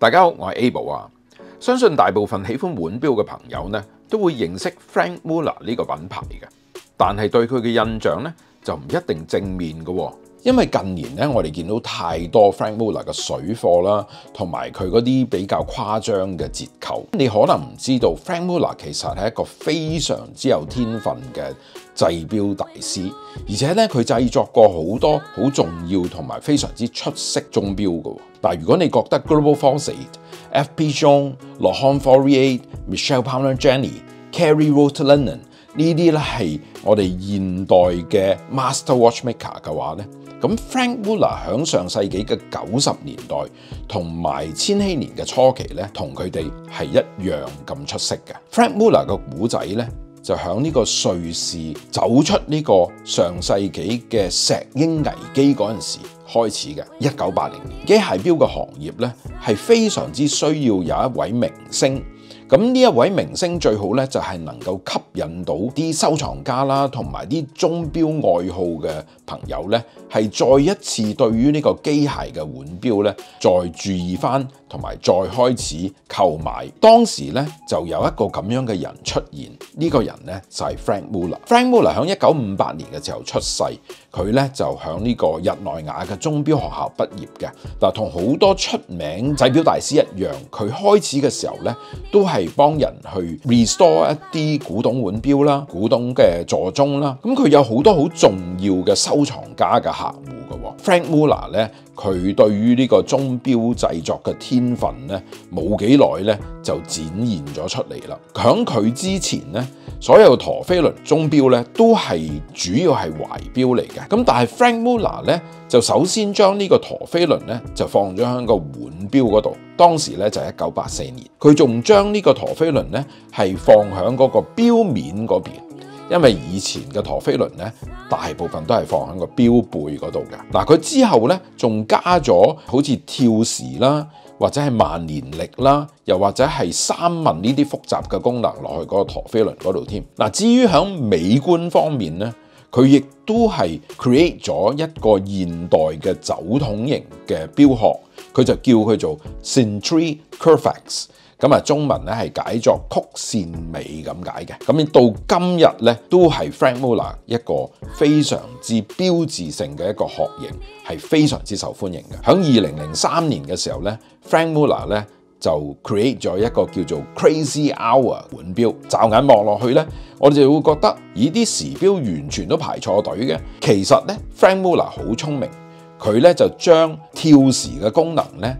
大家好，我係 Abel 啊。相信大部分喜歡腕錶嘅朋友呢，都會認識 Franck Muller 呢個品牌嘅，但係對佢嘅印象呢，就唔一定正面嘅喎。因為近年咧，我哋見到太多 Franck Muller 嘅水貨啦，同埋佢嗰啲比較誇張嘅折扣。你可能唔知道 Franck Muller 其實係一個非常之有天分嘅製錶大師，而且咧佢製作過好多好重要同埋非常之出色鐘錶嘅。但係如果你覺得 Global Fawcett、F.P. Jones、Laurent Faurier、Michel Parmigiani、Kering Rotelinen 呢啲咧係我哋現代嘅 Master Watchmaker 嘅話咧，咁 Franck Muller 喺上世紀嘅90年代同埋千禧年嘅初期咧，同佢哋係一樣咁出色嘅。Franck Muller 嘅古仔咧，就喺呢個瑞士走出呢個上世紀嘅石英危機嗰陣時開始嘅。1980年，機械錶嘅行業咧係非常之需要有一位明星。咁呢一位明星最好咧，就係能夠吸引到啲收藏家啦，同埋啲鐘錶愛好嘅朋友咧，係再一次對於呢個機械嘅腕錶咧，再注意翻，同埋再開始購買。當時咧就有一個咁樣嘅人出現，呢個人咧就係 Franck Muller。Franck Muller 喺1958年嘅時候出世，佢咧就喺呢個日內瓦嘅鐘錶學校畢業嘅。嗱，同好多出名製錶大師一樣，佢開始嘅時候咧都係幫人去 restore 一啲古董腕錶啦、古董嘅座鐘啦。咁佢有好多好重要嘅收藏家嘅客戶嘅。Franck Muller 咧，佢對於呢個鐘錶製作嘅天分咧，冇幾耐咧就展現咗出嚟啦。響佢之前咧，所有陀飛輪鐘錶咧都係主要係懷錶嚟嘅。咁但係 Franck Muller 咧就首先將呢個陀飛輪咧就放咗喺個腕錶嗰度。當時咧就係1984年，佢仲將呢個陀飛輪咧係放喺嗰個錶面嗰邊。因為以前嘅陀飛輪咧，大部分都係放喺個錶背嗰度嘅。嗱，佢之後咧仲加咗好似跳時啦，或者係萬年曆啦，又或者係三文呢啲複雜嘅功能落去嗰個陀飛輪嗰度添。嗱，至於喺美觀方面咧，佢亦都係 create 咗一個現代嘅酒筒型嘅錶殼，佢就叫佢做 Century Curvex。咁啊，中文咧係解作曲線美咁解嘅。咁到今日咧，都係 Franck Muller 一個非常之標誌性嘅一個殼型，係非常之受歡迎嘅。喺2003年嘅時候咧 ，Franck Muller 咧就 create 咗一個叫做 Crazy Hour 腕錶。驟眼望落去咧，我哋就會覺得，咦，啲時錶完全都排錯隊嘅。其實咧 ，Franck Muller 好聰明，佢咧就將跳時嘅功能咧，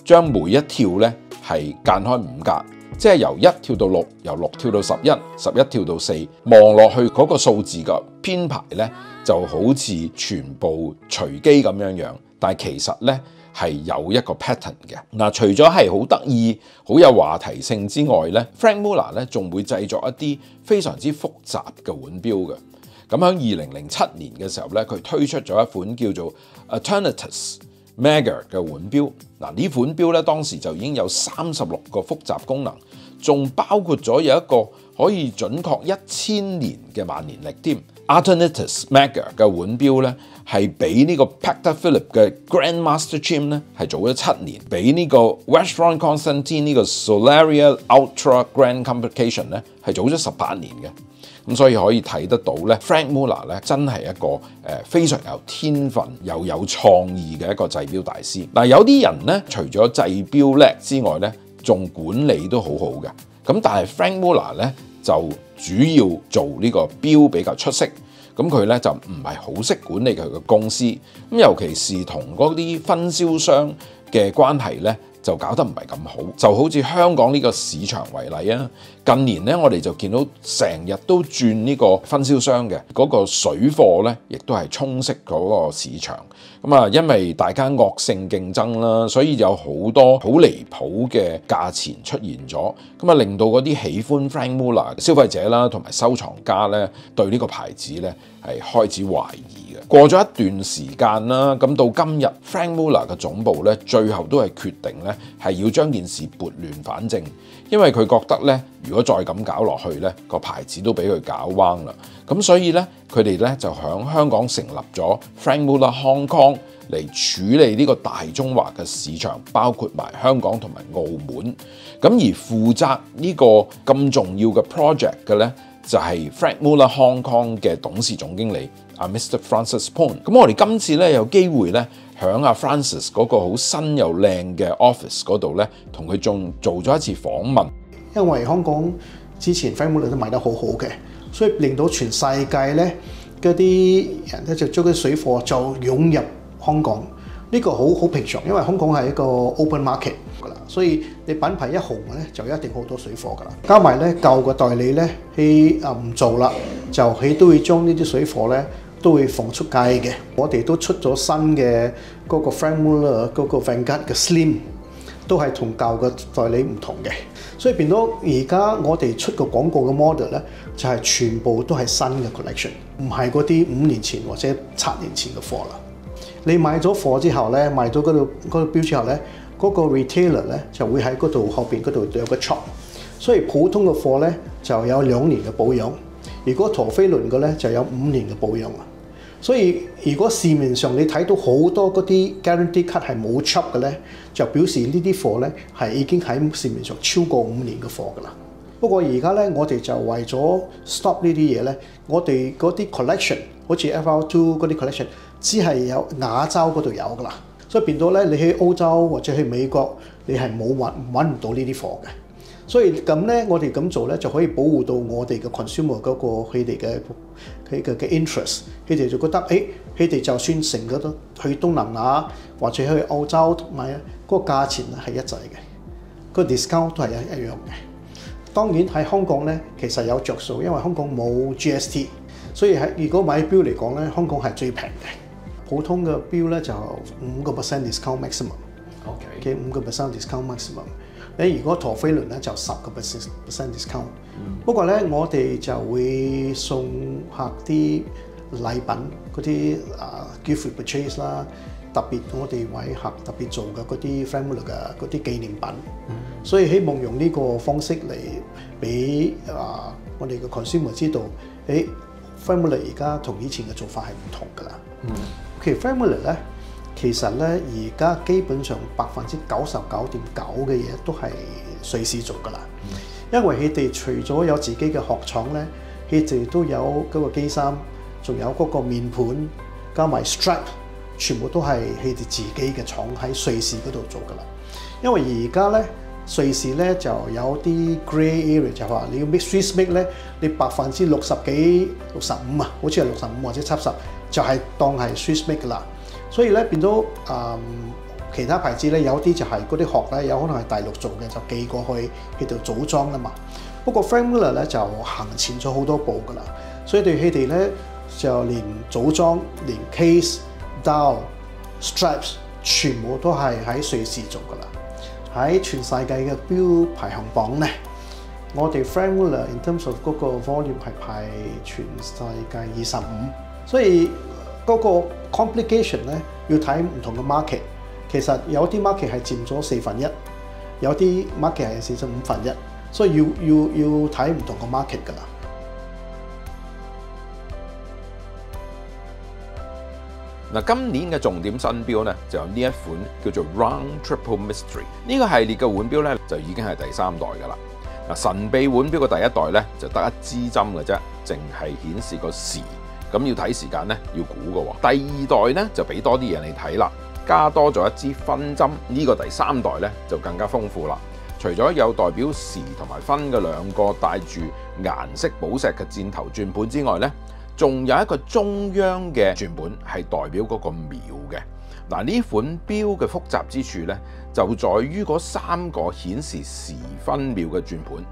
將每一跳咧係間開5格，即係由1跳到6，由6跳到11，11跳到4，望落去嗰個數字嘅編排咧，就好似全部隨機咁樣，但係其實咧係有一個 pattern 嘅。嗱，除咗係好得意、好有話題性之外咧 ，Franck Muller 咧仲會製作一啲非常之複雜嘅腕錶嘅。咁喺2007年嘅時候咧，佢推出咗一款叫做 Eternitus Mega 嘅腕錶。嗱，呢款錶咧當時就已經有36個複雜功能，仲包括咗有一個可以準確1000年嘅萬年曆添。Eternitus Mega 嘅腕錶咧係比呢個 Patek Philippe 嘅 Grandmaster Chim 咧係早咗7年，比呢個 Vacheron Constantin 呢個 Solaria Ultra Grand Complication 咧係早咗18年嘅。咁所以可以睇得到咧 ，Franck Muller 咧真係一個非常有天分又有創意嘅一個製錶大師。嗱，有啲人咧除咗製錶叻之外咧，仲管理都好好嘅。咁但係 Franck Muller 咧就主要做呢個錶比較出色。咁佢咧就唔係好識管理佢嘅公司。咁尤其是同嗰啲分銷商嘅關係咧，就搞得唔係咁好，就好似香港呢個市場為例啊。近年咧，我哋就見到成日都轉呢個分銷商嘅嗰個水貨咧，亦都係充斥嗰個市場。咁啊，因為大家惡性競爭啦，所以有好多好離譜嘅價錢出現咗。咁啊，令到嗰啲喜歡 Franck Muller 嘅消費者啦，同埋收藏家咧，對呢個牌子咧係開始懷疑嘅。過咗一段時間啦，咁到今日 Franck Muller 嘅總部咧，最後都係決定咧係要將件事撥亂反正，因為佢覺得咧，如果再咁搞落去咧，個牌子都俾佢搞彎啦。咁所以咧，佢哋咧就喺香港成立咗 Franck Muller Hong Kong 嚟處理呢個大中華嘅市場，包括埋香港同埋澳門。咁而負責呢個咁重要嘅 project 嘅咧，就係 Franck Muller Hong Kong 嘅董事總經理阿 Mr. Francis Poon。咁我哋今次咧有機會咧，響阿 Francis 嗰個好新又靚嘅 office 嗰度咧，同佢仲做咗一次訪問。因為香港之前 Franck Muller 都賣得好好嘅，所以令到全世界咧嗰啲人咧就將啲水貨就湧入香港。呢個好平常，因為香港係一個 open market 㗎啦，所以你品牌一紅咧，就一定好多水貨㗎啦。加埋咧舊個代理咧，佢唔做啦，就佢都會將呢啲水貨咧都會放出街嘅。我哋都出咗新嘅嗰個 Franck Muller 嗰個 Vanguard 嘅 Slim， 都係同舊嘅代理唔同嘅，所以變到而家我哋出個廣告嘅 model 咧，就係全部都係新嘅 collection， 唔係嗰啲5年前或者7年前嘅貨啦。你買咗貨之後咧，買咗嗰度標之後咧，嗰個 retailer 咧就會喺嗰度後邊嗰度有個 shop， 所以普通嘅貨咧就有2年嘅保養，如果陀飛輪嘅咧就有5年嘅保養啊。所以如果市面上你睇到好多嗰啲 guarantee card 係冇 shop 嘅咧，就表示呢啲貨咧係已經喺市面上超過5年嘅貨㗎啦。不過而家咧，我哋就為咗 stop 呢啲嘢咧，我哋嗰啲 collection 好似 FR2 嗰啲 collection， 只係有亞洲嗰度有㗎啦，所以變到咧你去澳洲或者去美國，你係揾唔到呢啲貨嘅。所以咁咧，我哋咁做咧就可以保護到我哋嘅 consumer 嗰個佢哋嘅 interest， 佢哋就覺得佢哋就算成嗰度去東南亞或者去澳洲買嗰個價錢係一致嘅，個 discount 都係一樣嘅。當然喺香港咧，其實有着數，因為香港冇 GST， 所以如果買錶嚟講咧，香港係最平嘅。普通嘅錶咧就5% discount maximum，OK， 5% discount maximum。你如果陀飛輪咧就10% discount。不過咧，我哋就會送客啲禮品嗰啲gift purchase 啦。特別我哋為客特別做嘅嗰啲 Franck Muller 嘅嗰啲紀念品，所以希望用呢個方式嚟俾我哋嘅 consumer 知道，Franck Muller 而家同以前嘅做法係唔同㗎啦。其實 Franck Muller 咧，其實咧而家基本上99.9%嘅嘢都係瑞士做㗎啦，因為佢哋除咗有自己嘅殼廠咧，佢哋都有嗰個機芯，仲有嗰個面盤，加埋 strap。全部都係佢哋自己嘅廠喺瑞士嗰度做㗎啦。因為而家咧瑞士咧就有啲 grey area， 就話你要 Swiss make 咧，你60幾65啊，好似係65或者70，就係當係 Swiss make 㗎啦。所以咧變到其他牌子咧有啲就係嗰啲殼咧有可能係大陸做嘅，就寄過去佢度組裝啦嘛。不過 Franck Muller 咧就行前咗好多步㗎啦，所以對佢哋咧就連組裝連 case。Dial、straps 全部都係喺瑞士做㗎啦。喺全世界嘅錶排行榜咧，我哋 Franck Muller in terms of 嗰個 volume 係排全世界25，所以嗰個 complication 咧要睇唔同嘅 market。其實有啲 market 係佔咗1/4，有啲 market 係佔咗1/5，所以要睇唔同嘅 market 㗎啦。嗱，今年嘅重點新錶咧，就有呢一款叫做 Round Triple Mystery。呢個系列嘅腕錶咧，就已經係第3代㗎啦。嗱，神秘腕錶嘅第1代咧，就得1支針嘅啫，淨係顯示個時，咁要睇時間咧，要估嘅喎。第2代咧就俾多啲嘢你睇啦，加多咗1支分針。呢個第3代咧就更加豐富啦。除咗有代表時同埋分嘅2個帶住顏色寶石嘅箭頭轉盤之外咧，仲有一個中央嘅轉盤係代表嗰個秒嘅。嗱，呢款錶嘅複雜之處咧，就在於嗰3個顯示時分秒嘅轉盤，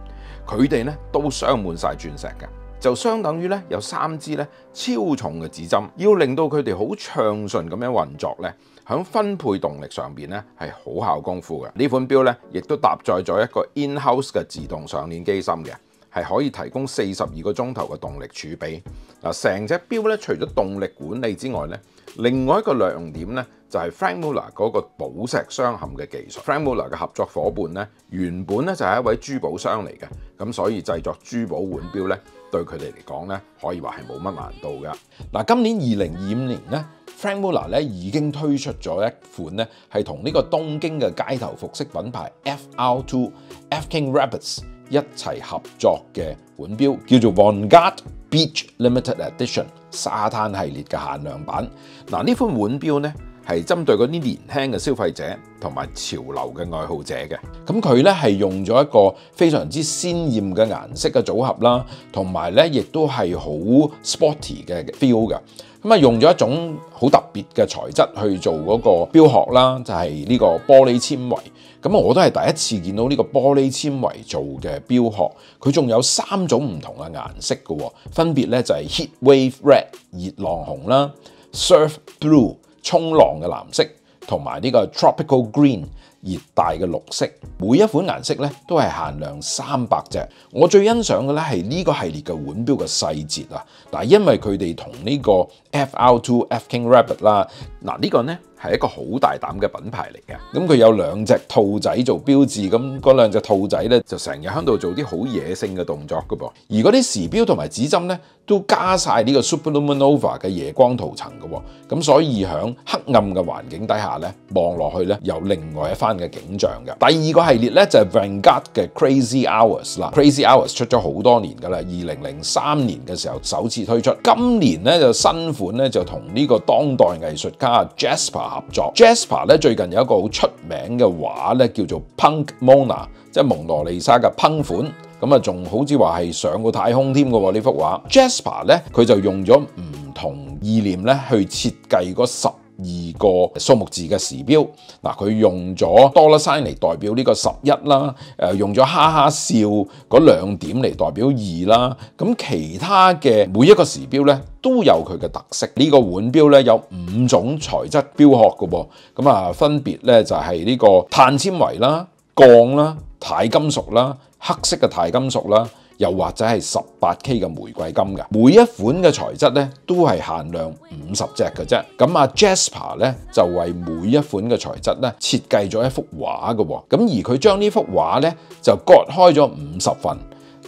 佢哋咧都鑲滿晒鑽石嘅，就相等於咧有3支咧超重嘅指針，要令到佢哋好暢順咁樣運作咧，響分配動力上邊咧係好考功夫嘅。呢款錶咧亦都搭載咗一個 in-house 嘅自動上鏈機芯嘅。係可以提供42個鐘頭嘅動力儲備。嗱，成隻錶咧，除咗動力管理之外咧，另外一個亮點咧就係 Franck Muller 嗰個寶石鑲嵌嘅技術。Franck Muller 嘅合作伙伴咧，原本咧就係一位珠寶商嚟嘅，咁所以製作珠寶腕錶咧，對佢哋嚟講咧，可以話係冇乜難度㗎。嗱，今年2025年咧 Franck Muller 咧已經推出咗一款咧係同呢個東京嘅街頭服飾品牌 FR2 F-King Rabbits 一齊合作嘅腕錶，叫做 Vanguard Beach Limited Edition 沙灘系列嘅限量版。嗱，呢款腕錶咧係針對嗰啲年輕嘅消費者同埋潮流嘅愛好者嘅。咁佢咧係用咗一個非常之鮮豔嘅顏色嘅組合啦，同埋咧亦都係好 sporty 嘅 feel 嘅。咁啊，用咗一種好特別嘅材質去做嗰個錶殼啦，就係呢個玻璃纖維。咁我都係第一次見到呢個玻璃纖維做嘅錶殼。佢仲有3種唔同嘅顏色嘅，分別咧就係 Heat Wave Red 熱浪紅啦、Surf Blue 衝浪嘅藍色，同埋呢個 Tropical Green 熱帶嘅綠色。每一款顏色咧都係限量300隻。我最欣賞嘅咧係呢個系列嘅腕錶嘅細節啊！嗱，因為佢哋同呢個 FR2 F-King Rabbit 啦，嗱呢個咧係一個好大膽嘅品牌嚟嘅。咁佢有2隻兔仔做標誌，咁嗰2隻兔仔咧就成日喺度做啲好野性嘅動作㗎噃。而嗰啲時錶同埋指針咧都加晒呢個 Superluminova 嘅夜光塗層嘅喎。咁所以喺黑暗嘅環境底下咧，望落去咧有另外一番嘅景象嘅。第2個系列咧就係 Vanguard 嘅 Crazy Hours 啦。Crazy Hours 出咗好多年㗎啦，2003年嘅時候首次推出。今年咧就新款咧就同呢個當代藝術家 Jasper 合作。Jasper 咧最近有一個好出名嘅畫咧叫做 Punk Mona， 即係蒙娜麗莎嘅 Punk 款。咁啊，仲好似話係上過太空添嘅喎呢幅畫。Jasper 咧佢就用咗唔同意念咧去設計嗰12個數目字嘅時錶。嗱，佢用咗 dollar sign 嚟代表呢個11啦，用咗哈哈笑嗰2點嚟代表2啦。咁其他嘅每一個時錶咧都有佢嘅特色。呢個腕錶咧有5種材質錶殼嘅喎。咁啊，分別咧就係呢個碳纖維啦、鋼啦、鈦金屬啦、黑色嘅鈦金屬啦，又或者係 18K 嘅玫瑰金嘅。每一款嘅材質咧都係限量50隻嘅啫。咁啊 Jasper 咧就為每一款嘅材質咧設計咗一幅畫嘅喎。咁而佢將呢幅畫咧就割開咗50份。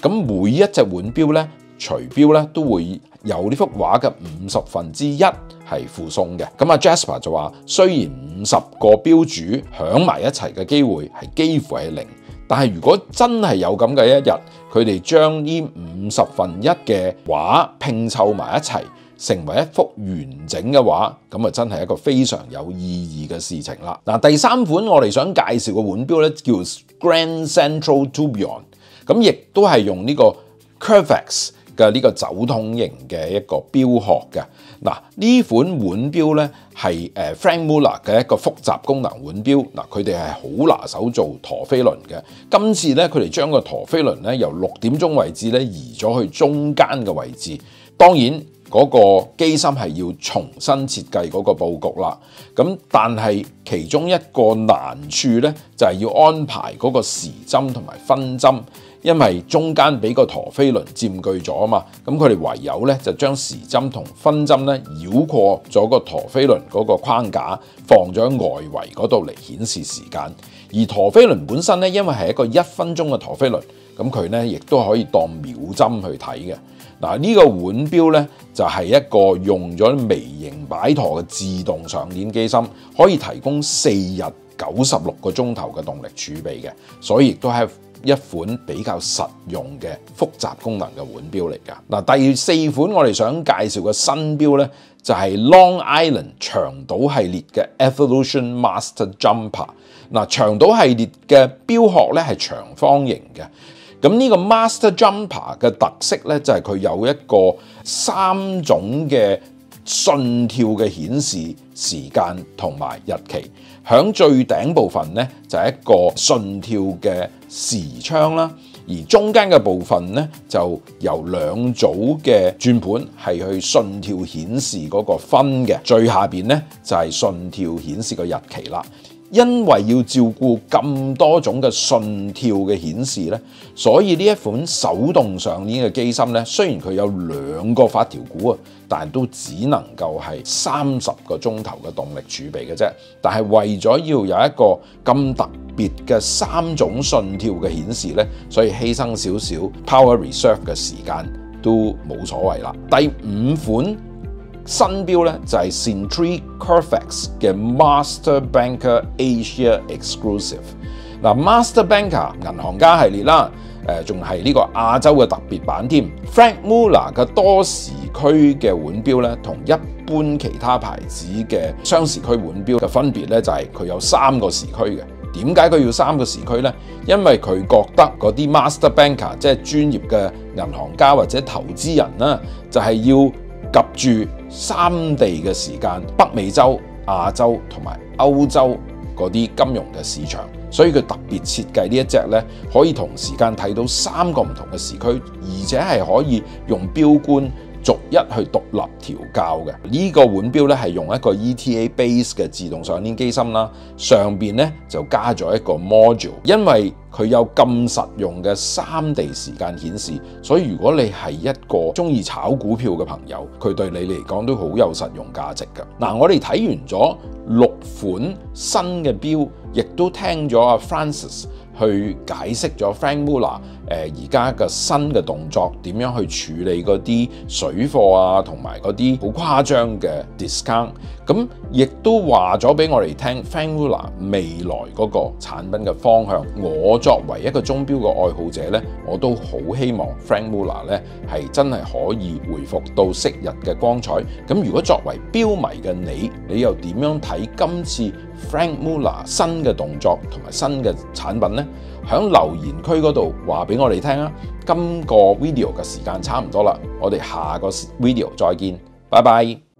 咁每一隻腕錶咧隨錶咧都會有呢幅畫嘅1/50係附送嘅。咁啊 Jasper 就話，雖然50個錶主響埋一齊嘅機會係幾乎係0，但係如果真係有咁嘅一日，佢哋將呢1/50嘅畫拼湊埋一齊，成為一幅完整嘅畫，咁啊真係一個非常有意義嘅事情啦。嗱，第3款我哋想介紹嘅腕錶咧叫 Grand Central Tourbillon， 咁亦都係用呢個 Curvex 嘅呢個酒桶型嘅一個錶殼嘅。嗱，呢款腕錶咧係Franck Muller 嘅一個複雜功能腕錶。嗱，佢哋係好拿手做陀飛輪嘅。今次咧佢哋將個陀飛輪咧由6點鐘位置咧移咗去中間嘅位置。當然嗰個機芯係要重新設計嗰個佈局啦。咁但係其中一個難處咧就係要安排嗰個時針同埋分針。因為中間俾個陀飛輪佔據咗啊嘛，咁佢哋唯有咧就將時針同分針咧繞過咗個陀飛輪嗰個框架，放咗喺外圍嗰度嚟顯示時間。而陀飛輪本身咧，因為係一個1分鐘嘅陀飛輪，咁佢咧亦都可以當秒針去睇嘅。嗱，呢個腕錶咧就係一個用咗微型擺陀嘅自動上鏈機芯，可以提供4日96個鐘頭嘅動力儲備嘅，所以亦都係一款比較實用嘅複雜功能嘅腕錶嚟㗎。嗱，第4款我哋想介紹嘅新錶咧，就係 Long Island 長島系列嘅 Evolution Master Jumper。嗱，長島系列嘅錶殼咧係長方形嘅。咁呢個 Master Jumper 嘅特色咧，就係佢有一個3種嘅瞬跳嘅顯示時間同埋日期。響最頂部分咧就係一個瞬跳嘅時窗啦，而中間嘅部分咧就由2組嘅轉盤係去瞬跳顯示嗰個分嘅，最下邊咧就係瞬跳顯示個日期啦。因為要照顧咁多種嘅瞬跳嘅顯示咧，所以呢一款手動上鏈嘅機芯咧，雖然佢有2個發條鼓啊，但係都只能夠係30個鐘頭嘅動力儲備嘅啫。但係為咗要有一個咁特別嘅3種瞬跳嘅顯示咧，所以犧牲少少 power reserve 嘅時間都冇所謂啦。第5款新錶咧就係 Century Curvex 嘅 Master Banker Asia Exclusive。嗱 ，Master Banker 銀行家系列啦，仲係呢個亞洲嘅特別版添。Franck Muller 嘅多時區嘅腕錶咧，同一般其他牌子嘅雙時區腕錶嘅分別咧，就係佢有3個時區嘅。點解佢要3個時區呢？因為佢覺得嗰啲 Master Banker 即係專業嘅銀行家或者投資人啦，就係要及住3地嘅時間，北美洲、亞洲同埋歐洲嗰啲金融嘅市場，所以佢特別設計呢一隻咧，可以同時間睇到3個唔同嘅時區，而且係可以用錶冠逐一去獨立調校嘅。呢個腕錶咧係用一個 ETA base 嘅自動上鏈機芯啦，上邊咧就加咗一個 module， 因為佢有咁實用嘅3地時間顯示，所以如果你係一個中意炒股票嘅朋友，佢對你嚟講都好有實用價值㗎。嗱，我哋睇完咗6款新嘅錶，亦都聽咗阿 Francis 去解釋咗 Franck Muller 而家嘅新嘅動作點樣去處理嗰啲水貨啊，同埋嗰啲好誇張嘅 discount， 咁亦都話咗俾我哋聽 Franck Muller 未來嗰個產品嘅方向。我作為一個鐘錶嘅愛好者咧，我都好希望 Franck Muller 咧係真係可以回復到昔日嘅光彩。咁如果作為錶迷嘅你又點樣睇今次 Franck Muller 新嘅動作同埋新嘅產品呢？喺留言區嗰度話俾我哋聽啊！今個 video 嘅時間差唔多啦，我哋下個 video 再見，拜拜。